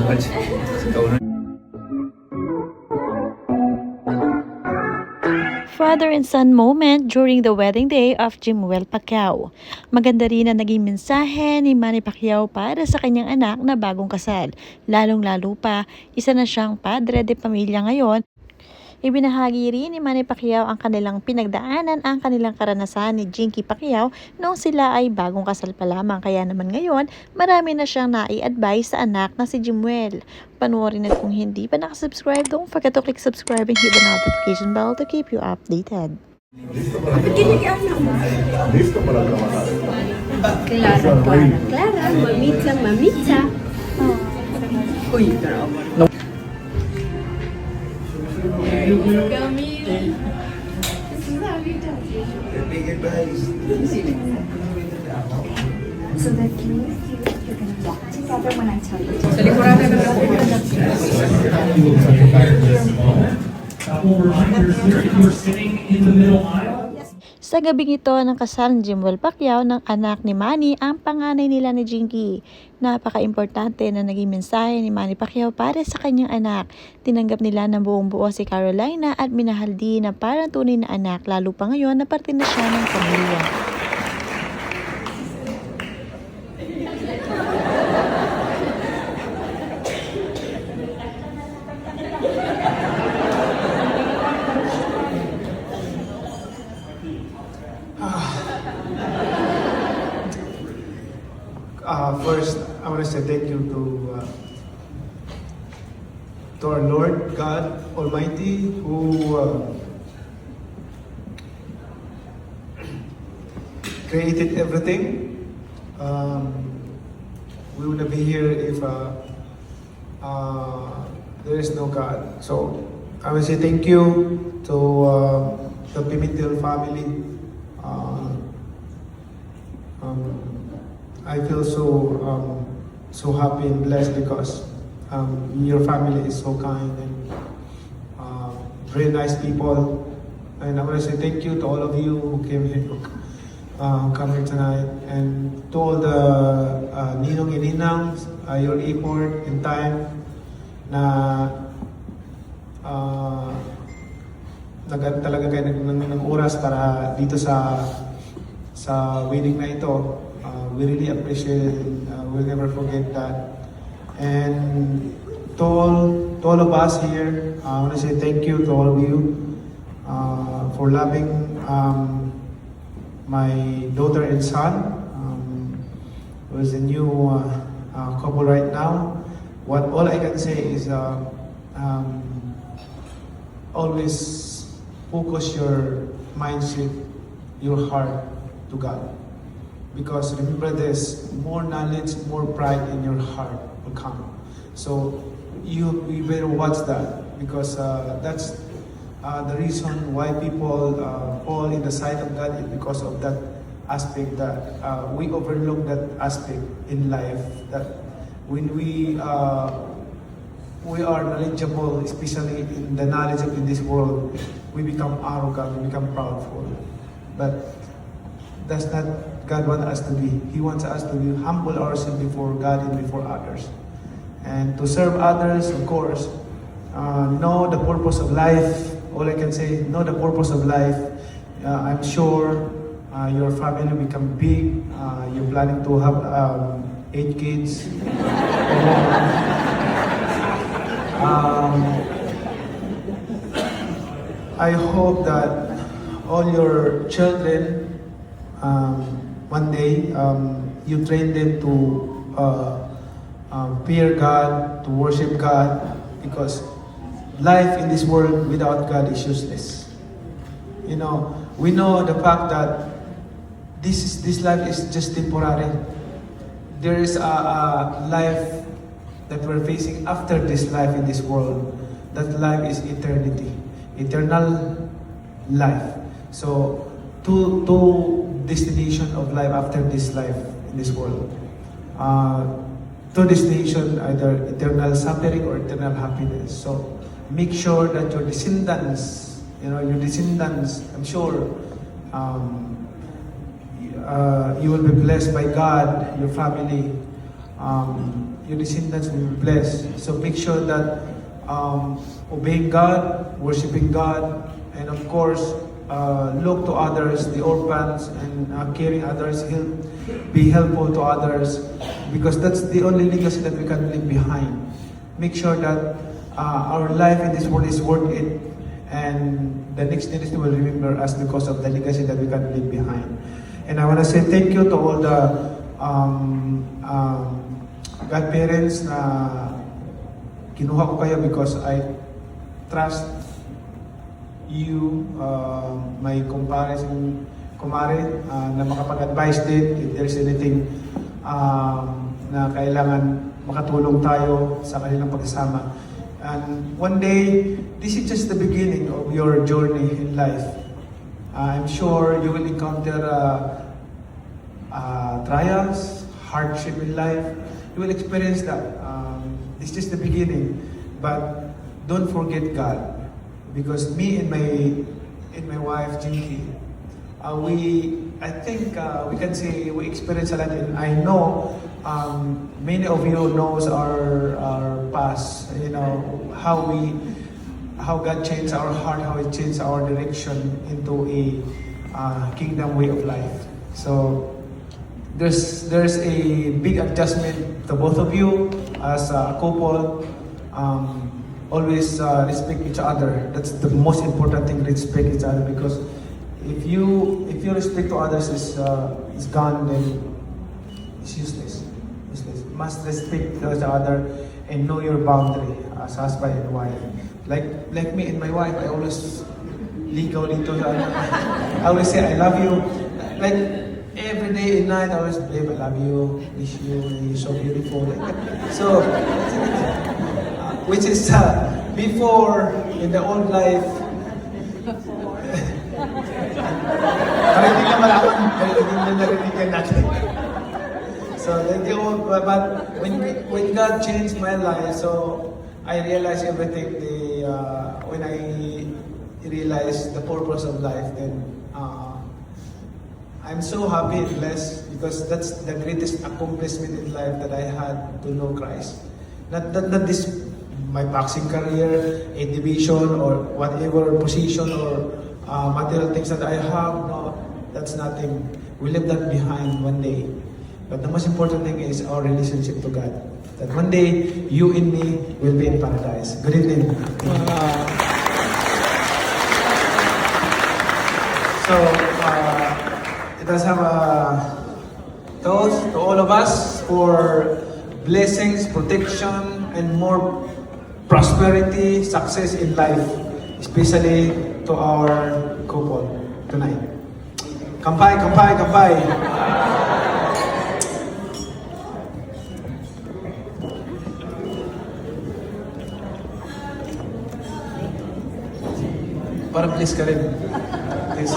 much. Ikaw na. Father and son moment during the wedding day of Jimuel Pacquiao. Maganda rin na naging mensahe ni Manny Pacquiao para sa kanyang anak na bagong kasal. Lalong-lalo pa, isa na siyang padre de pamilya ngayon. Ibinahagi rin ni Manny Pacquiao ang kanilang pinagdaanan, ang kanilang karanasan ni Jinky Pacquiao noong sila ay bagong kasal pa lamang. Kaya naman ngayon, marami na siyang nai-advise sa anak na si Jimuel. Panoorin at kung hindi pa nakasubscribe, don't forget to click subscribe and hit the notification bell to keep you updated. Listo para trabajar. Clara, Clara, Clara, mamita, mamita. Uy, grabe. Camille. This is how you do so that means you're gonna walk together when I tell you to. Sa likuran na lang ako. Couple reminders here, if you're sitting in the middle aisle. Sa gabing ito ng kasal ni Jimuel Pacquiao ng anak ni Manny, ang panganay nila ni Jinky. Napaka-importante na naging mensahe ni Manny Pacquiao para sa kanyang anak. Tinanggap nila ng buong buo si Carolina at minahal din na parang tunay na anak, lalo pa ngayon na parte na siya ng pamilya. First, I want to say thank you to our Lord God Almighty, who created everything. We would not be here if there is no God. So I want to say thank you to the Pimentel family. I feel so happy and blessed because your family is so kind and very nice people. And I want to say thank you to all of you who came here, come here tonight, and to all the ninong and ninangs, your effort and time na talaga kayo ng oras para dito sa wedding na ito. We really appreciate it. We'll never forget that. And to all of us here, I want to say thank you to all of you for loving my daughter and son. Who is a new couple right now. All I can say is always focus your mindset, your heart to God. Because remember this, more knowledge, more pride in your heart will come. So you better watch that, because that's the reason why people fall in the sight of God, is because of that aspect that we overlook that aspect in life. That when we are knowledgeable, especially in the knowledge of in this world, we become arrogant, we become proudful. But that's not God wants us to be. He wants us to be humble ourselves before God and before others. And to serve others, of course, know the purpose of life. All I can say, know the purpose of life. I'm sure your family will become big. You're planning to have 8 kids. I hope that all your children one day, you train them to fear God, to worship God, because life in this world without God is useless. You know, we know the fact that this life is just temporary. There is a life that we're facing after this life in this world. That life is eternity, eternal life. So, two destination of life after this life in this world. Two destination, either eternal suffering or eternal happiness. So make sure that your descendants, I'm sure you will be blessed by God, your family, your descendants will be blessed. So make sure that obeying God, worshiping God, and of course, look to others, the orphans, and caring others, be helpful to others, because that's the only legacy that we can leave behind. Make sure that our life in this world is worth it, and the next generation will remember us because of the legacy that we can leave behind. And I want to say thank you to all the godparents na kinuha ko kayo because I trust you, my kumare, na makapag-advise din if there's anything na kailangan makatulong tayo sa kanilang pagsasama. And one day, this is just the beginning of your journey in life. I'm sure you will encounter trials, hardship in life. You will experience that. This is the beginning, but don't forget God, because me and my wife Jinky, I think we can say we experience a lot. And I know many of you knows our past. You know how God changed our heart, how He changed our direction into a kingdom way of life. So there's a big adjustment to both of you as a couple. Always respect each other. That's the most important thing. Respect each other, because if your respect to others is gone, then it's useless. You must respect each other and know your boundary as husband and wife. Like me and my wife, I always ligaw dito sa I always say I love you. Like every day and night, I always babe, I love you, miss you, you're so beautiful. So, which is before in the old life. Para hindi ka malaman, hindi na narinig natin. So, the old, but when God changed my life, so I realized everything. When I realized the purpose of life, then I'm so happy and blessed, because that's the greatest accomplishment in life that I had to know Christ. Not this my boxing career, a division, or whatever position or material things that I have. No, that's nothing. We leave that behind one day. But the most important thing is our relationship to God. That one day, you and me will be in paradise. Good evening. So, let us have a toast to all of us for blessings, protection, and more prosperity, success in life, especially to our couple tonight. Kampai, kampai, kampai. Para please ka rin. Please.